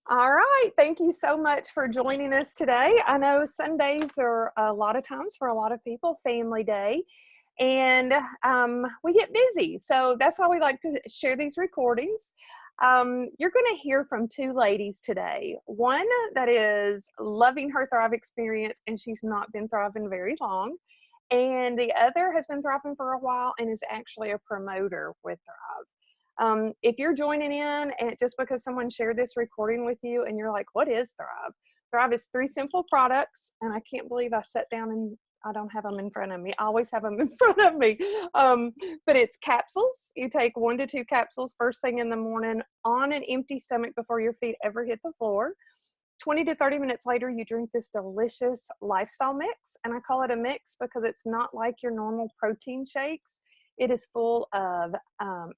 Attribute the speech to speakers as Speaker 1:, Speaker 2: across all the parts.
Speaker 1: All right. Thank you so much for joining us today. I know Sundays are a lot of times for a lot of people family day, and we get busy. So that's why we like to share these recordings. You're going to hear from two ladies today. One that is loving her Thrive experience, and she's not been thriving very long. And the other has been thriving for a while and is actually a promoter with Thrive. If you're joining in and just because someone shared this recording with you and you're like, what is Thrive? Thrive is 3 simple products, and I can't believe I sat down and I don't have them in front of me. I always have them in front of me. But it's capsules. You take 1 to 2 capsules first thing in the morning on an empty stomach before your feet ever hit the floor. 20 to 30 minutes later, you drink this delicious lifestyle mix. And I call it a mix because it's not like your normal protein shakes. It is full of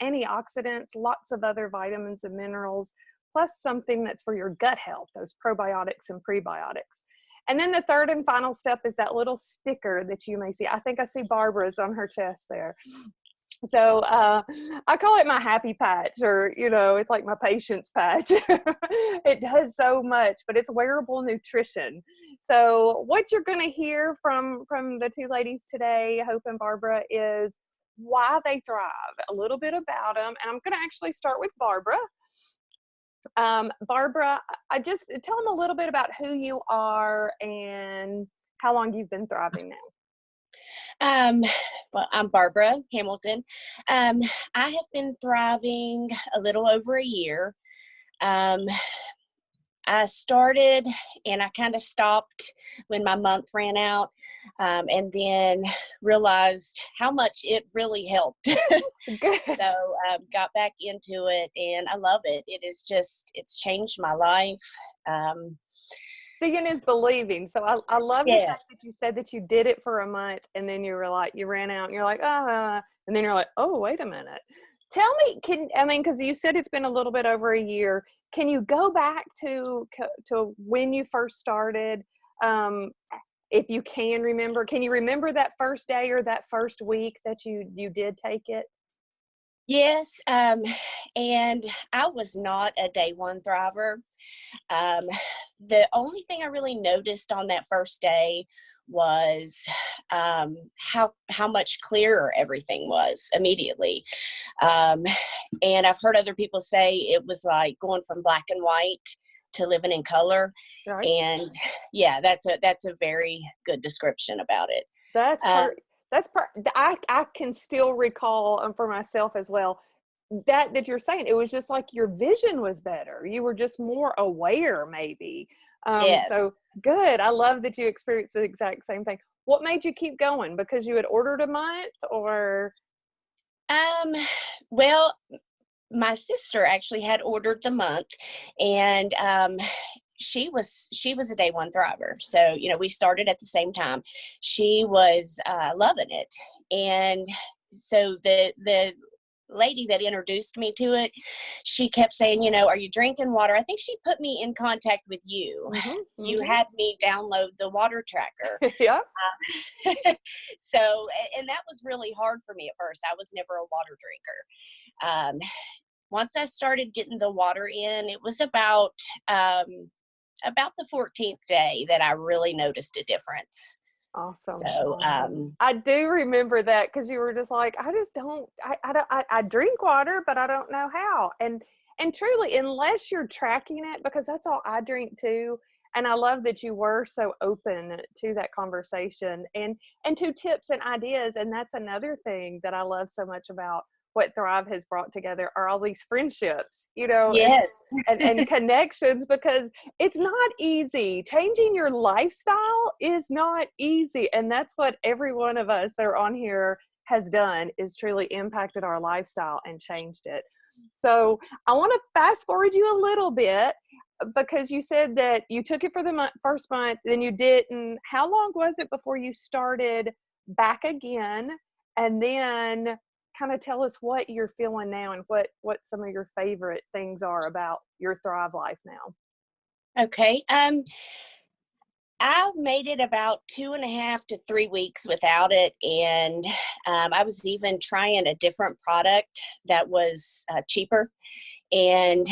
Speaker 1: antioxidants, lots of other vitamins and minerals, plus something that's for your gut health, those probiotics and prebiotics. And then the third and final step is that little sticker that you may see. I think I see Barbara's on her chest there. So I call it my happy patch, or, it's like my patience patch. It does so much, but it's wearable nutrition. So what you're going to hear from the two ladies today, Hope and Barbara, is why they thrive, a little bit about them. And I'm going to actually start with Barbara. Barbara, I just tell them a little bit about who you are and how long you've been thriving now.
Speaker 2: Well, I'm Barbara Hamilton. I have been thriving a little over a year. I started and I kind of stopped when my month ran out, and then realized how much it really helped.
Speaker 1: Good.
Speaker 2: So got back into it and I love it. It's changed my life.
Speaker 1: Seeing is believing. So I love the
Speaker 2: Yes.
Speaker 1: fact that you said that you did it for a month and then you were like, you ran out and you're like, and then you're like, oh, wait a minute. Tell me, because you said it's been a little bit over a year. Can you go back to when you first started? If you can you remember that first day or that first week that you did take it?
Speaker 2: Yes. And I was not a day one thriver. The only thing I really noticed on that first day was how much clearer everything was immediately. And I've heard other people say it was like going from black and white to living in color.
Speaker 1: Right.
Speaker 2: And yeah, that's a very good description about it.
Speaker 1: That's part. I can still recall for myself as well that you're saying it was just like your vision was better. You were just more aware, maybe.
Speaker 2: Yes.
Speaker 1: So good. I love that you experienced the exact same thing. What made you keep going? Because you had ordered a month, or?
Speaker 2: Well, my sister actually had ordered the month, and she was a day one thriver. So, we started at the same time. She was loving it. And so the lady that introduced me to it, she kept saying, are you drinking water? I think she put me in contact with you.
Speaker 1: Mm-hmm.
Speaker 2: You had me download the water tracker.
Speaker 1: Yeah.
Speaker 2: So, and that was really hard for me at first. I was never a water drinker. Once I started getting the water in, it was about the 14th day that I really noticed a difference.
Speaker 1: Awesome.
Speaker 2: So,
Speaker 1: I do remember that because you were just like, I drink water, but I don't know how. And truly, unless you're tracking it, because that's all I drink too. And I love that you were so open to that conversation and to tips and ideas. And that's another thing that I love so much about what Thrive has brought together are all these friendships,
Speaker 2: yes.
Speaker 1: and connections, because it's not easy. Changing your lifestyle is not easy. And that's what every one of us that are on here has done, is truly impacted our lifestyle and changed it. So I want to fast forward you a little bit, because you said that you took it for the first month, then you didn't. How long was it before you started back again? And then kind of tell us what you're feeling now and what some of your favorite things are about your Thrive life now.
Speaker 2: Okay. I made it about 2.5 to 3 weeks without it. And I was even trying a different product that was cheaper. And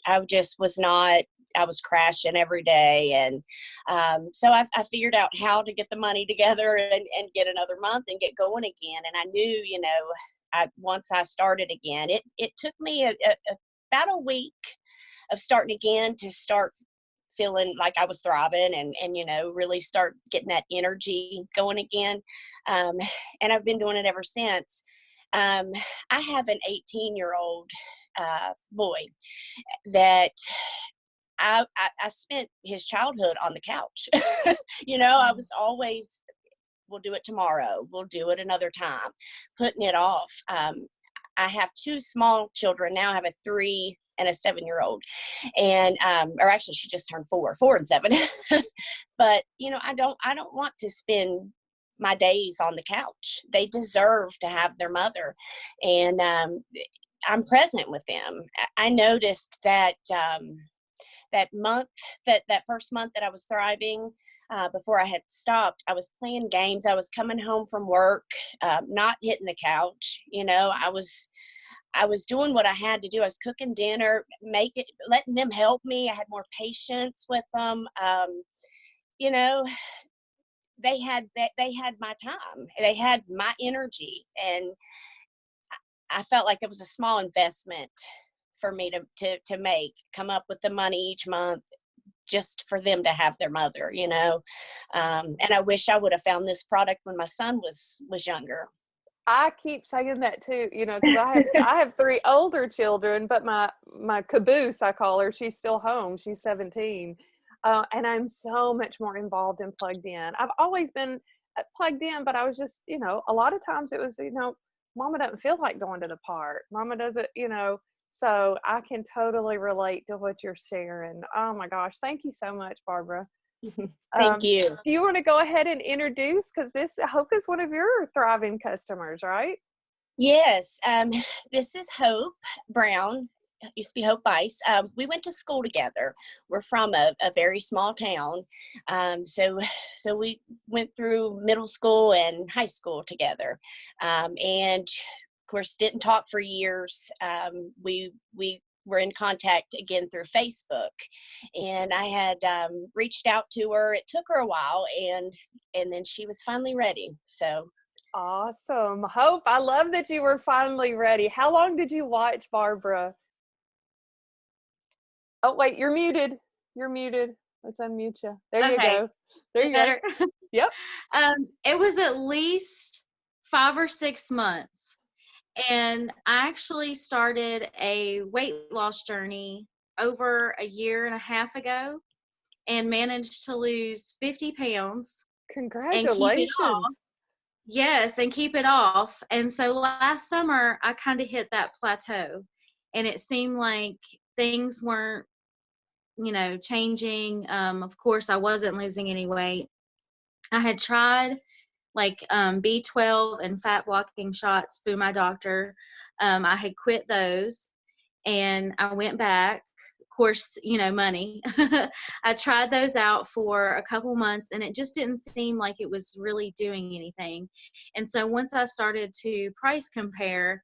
Speaker 2: I just was not I was crashing every day. And so I figured out how to get the money together and get another month and get going again. And I knew, you know, once I started again, it took me about a week of starting again to start feeling like I was thriving and you know, really start getting that energy going again. Um, and I've been doing it ever since. Um, I have an 18-year-old boy that I spent his childhood on the couch. You know, I was always, we'll do it tomorrow, we'll do it another time, putting it off. I have two small children now. I have a 3 and a 7-year-old, and or actually, she just turned 4 and 7. But you know, I don't want to spend my days on the couch. They deserve to have their mother, and I'm present with them. I noticed that that month, that first month that I was thriving. Before I had stopped, I was playing games. I was coming home from work, not hitting the couch. You know, I was doing what I had to do. I was cooking dinner, letting them help me. I had more patience with them. You know, they had my time. They had my energy, and I felt like it was a small investment for me to make. Come up with the money each month just for them to have their mother. You know, and I wish I would have found this product when my son was younger.
Speaker 1: I keep saying that too, you know, because I have 3 older children, but my caboose, I call her, she's still home. She's 17, and I'm so much more involved and plugged in. I've always been plugged in, but I was just, you know, a lot of times it was, you know, Mama doesn't feel like going to the park. Mama doesn't, you know. So I can totally relate to what you're sharing. Oh my gosh, thank you so much, Barbara.
Speaker 2: Thank you.
Speaker 1: Do you want to go ahead and introduce? Because this Hope is one of your thriving customers, right?
Speaker 2: Yes, this is Hope Brown. Used to be Hope Bice. We went to school together. We're from a very small town, so we went through middle school and high school together, and of course didn't talk for years. We were in contact again through Facebook, and I had reached out to her. It took her a while, and then she was finally ready. So.
Speaker 1: Awesome. Hope, I love that you were finally ready. How long did you watch Barbara? Oh, wait, you're muted. You're muted. Let's unmute you. There you
Speaker 3: Okay,
Speaker 1: go. There you go.
Speaker 3: better.
Speaker 1: Yep.
Speaker 3: It was at least 5 or 6 months, and I actually started a weight loss journey over a year and a half ago and managed to lose 50 pounds and keep it
Speaker 1: Congratulations.
Speaker 3: off. Yes, and keep it off. And so last summer, I kind of hit that plateau, and it seemed like things weren't, you know, changing. Of course, I wasn't losing any weight. I had tried like B12 and fat blocking shots through my doctor. I had quit those and I went back. Of course, you know, money. I tried those out for a couple months and it just didn't seem like it was really doing anything. And so once I started to price compare,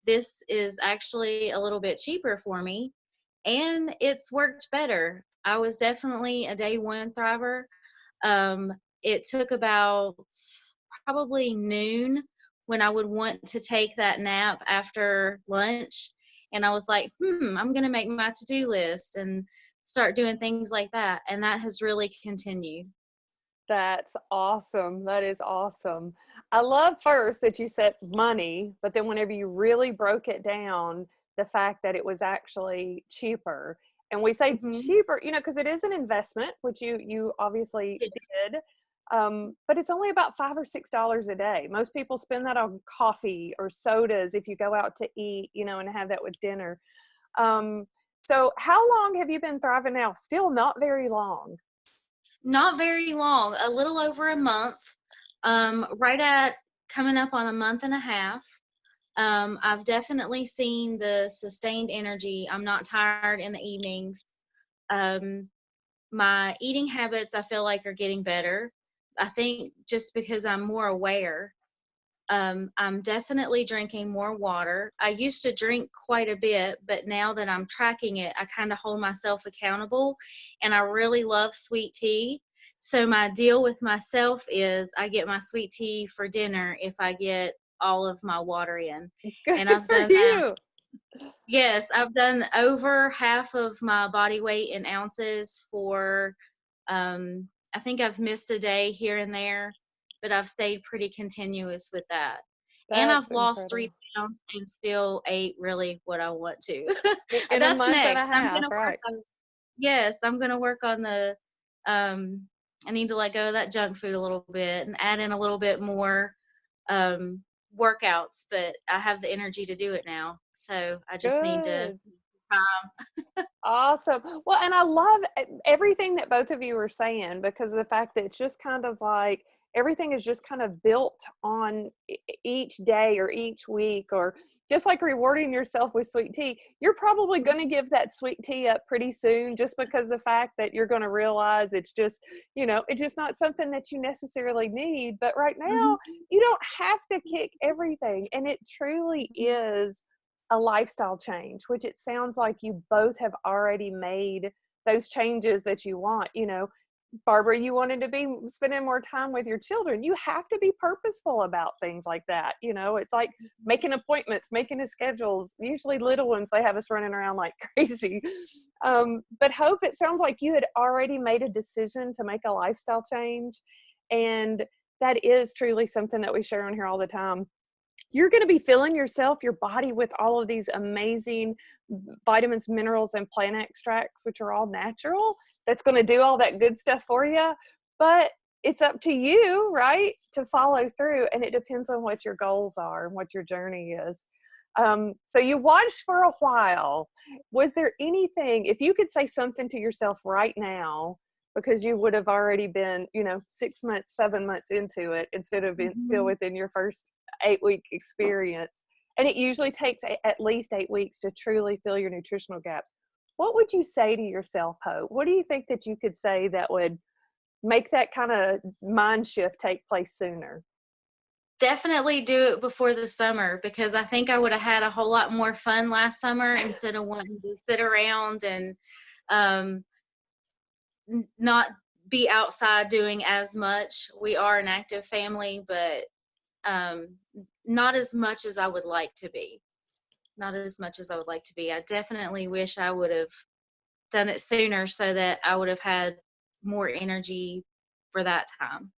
Speaker 3: this is actually a little bit cheaper for me and it's worked better. I was definitely a day one thriver. Um, it took about probably noon when I would want to take that nap after lunch. And I was like, I'm going to make my to-do list and start doing things like that. And that has really continued.
Speaker 1: That's awesome. That is awesome. I love first that you said money, but then whenever you really broke it down, the fact that it was actually cheaper. And we say
Speaker 3: Mm-hmm.
Speaker 1: cheaper, you know, because it is an investment, which you obviously did. But it's only about $5 or $6 a day. Most people spend that on coffee or sodas if you go out to eat, you know, and have that with dinner. So how long have you been thriving now? Still not very long.
Speaker 3: Not very long, a little over a month, right at coming up on a month and a half. I've definitely seen the sustained energy. I'm not tired in the evenings. Um, my eating habits, I feel like, are getting better. I think just because I'm more aware. I'm definitely drinking more water. I used to drink quite a bit, but now that I'm tracking it, I kind of hold myself accountable. And I really love sweet tea. So my deal with myself is I get my sweet tea for dinner if I get all of my water in.
Speaker 1: Good
Speaker 3: And I've
Speaker 1: for
Speaker 3: done that.
Speaker 1: you.
Speaker 3: Yes, I've done over half of my body weight in ounces for, I think I've missed a day here and there, but I've stayed pretty continuous with that. And I've
Speaker 1: That's
Speaker 3: lost
Speaker 1: incredible.
Speaker 3: 3 pounds and still ate really what I want to.
Speaker 1: In a
Speaker 3: That's
Speaker 1: month and
Speaker 3: next.
Speaker 1: a half, right?
Speaker 3: Yes, I'm gonna work on um, I need to let go of that junk food a little bit and add in a little bit more, um, workouts, but I have the energy to do it now. So I just need to,
Speaker 1: Good.
Speaker 3: um,
Speaker 1: Awesome. Well, and I love everything that both of you are saying, because of the fact that it's just kind of like everything is just kind of built on each day or each week, or just like rewarding yourself with sweet tea. You're probably going to give that sweet tea up pretty soon, just because the fact that you're going to realize it's just, it's just not something that you necessarily need. But right
Speaker 3: mhm,
Speaker 1: now, you don't have to kick everything. And it truly
Speaker 3: mhm.
Speaker 1: is a lifestyle change, which it sounds like you both have already made those changes that you want. Barbara, you wanted to be spending more time with your children. You have to be purposeful about things like that. It's like making appointments, making schedules. Usually little ones, they have us running around like crazy. But Hope, it sounds like you had already made a decision to make a lifestyle change. And that is truly something that we share on here all the time. You're going to be filling your body with all of these amazing vitamins, minerals, and plant extracts, which are all natural. That's going to do all that good stuff for you. But it's up to you, right, to follow through. And it depends on what your goals are and what your journey is. So you watched for a while. Was there anything, if you could say something to yourself right now, because you would have already been, 6 months, 7 months into it, instead of being still
Speaker 3: Mhm.
Speaker 1: within your first 8-week experience. And it usually takes at least 8 weeks to truly fill your nutritional gaps. What would you say to yourself, Hope? What do you think that you could say that would make that kind of mind shift take place sooner?
Speaker 3: Definitely do it before the summer, because I think I would have had a whole lot more fun last summer instead of wanting to sit around and, um, not be outside doing as much. We are an active family, but, um, not as much as I would like to be. Not as much as I would like to be. I definitely wish I would have done it sooner so that I would have had more energy for that time.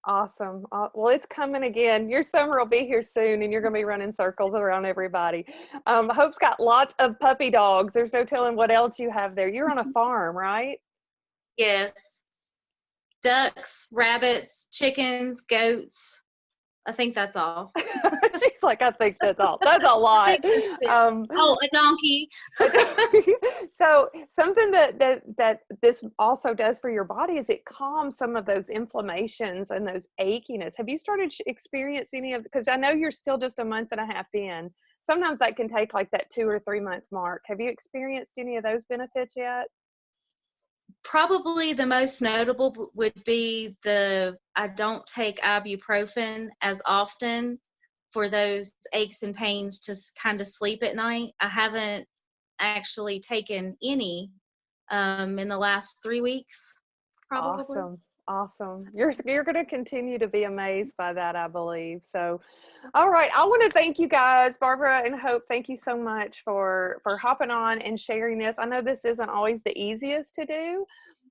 Speaker 1: Awesome. Well, it's coming again. Your summer will be here soon, and you're going to be running circles around everybody. Hope's got lots of puppy dogs. There's no telling what else you have there. You're on a farm, right?
Speaker 3: Yes. Ducks, rabbits, chickens, goats. I think that's all.
Speaker 1: She's like, I think that's all. That's a lot.
Speaker 3: Oh, a donkey.
Speaker 1: So something that this also does for your body is it calms some of those inflammations and those achiness. Have you started experiencing any of, because I know you're still just a month and a half in. Sometimes that can take like that 2 or 3 month mark. Have you experienced any of those benefits yet?
Speaker 3: Probably the most notable would be I don't take ibuprofen as often for those aches and pains to kind of sleep at night. I haven't actually taken any, in the last 3 weeks, probably.
Speaker 1: Awesome. Awesome. You're going to continue to be amazed by that, I believe. So, all right. I want to thank you guys, Barbara and Hope. Thank you so much for hopping on and sharing this. I know this isn't always the easiest to do,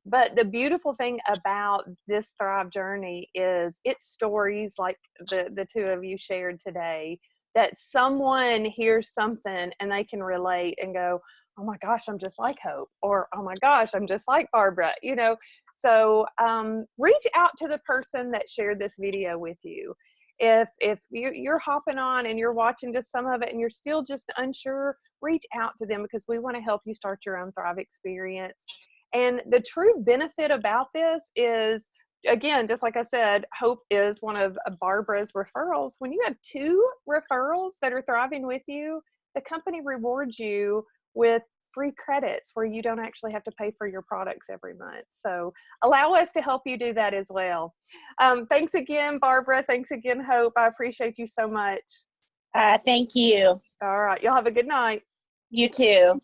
Speaker 1: but the beautiful thing about this Thrive journey is it's stories like the two of you shared today, that someone hears something and they can relate and go, oh my gosh, I'm just like Hope, or oh my gosh, I'm just like Barbara, So reach out to the person that shared this video with you. If you're hopping on and you're watching just some of it and you're still just unsure, reach out to them, because we want to help you start your own Thrive experience. And the true benefit about this is, again, just like I said, Hope is one of Barbara's referrals. When you have 2 referrals that are thriving with you, the company rewards you with free credits where you don't actually have to pay for your products every month. So allow us to help you do that as well. Thanks again, Barbara. Thanks again, Hope. I appreciate you so much.
Speaker 2: Thank you.
Speaker 1: All right. Y'all have a good night.
Speaker 2: You too.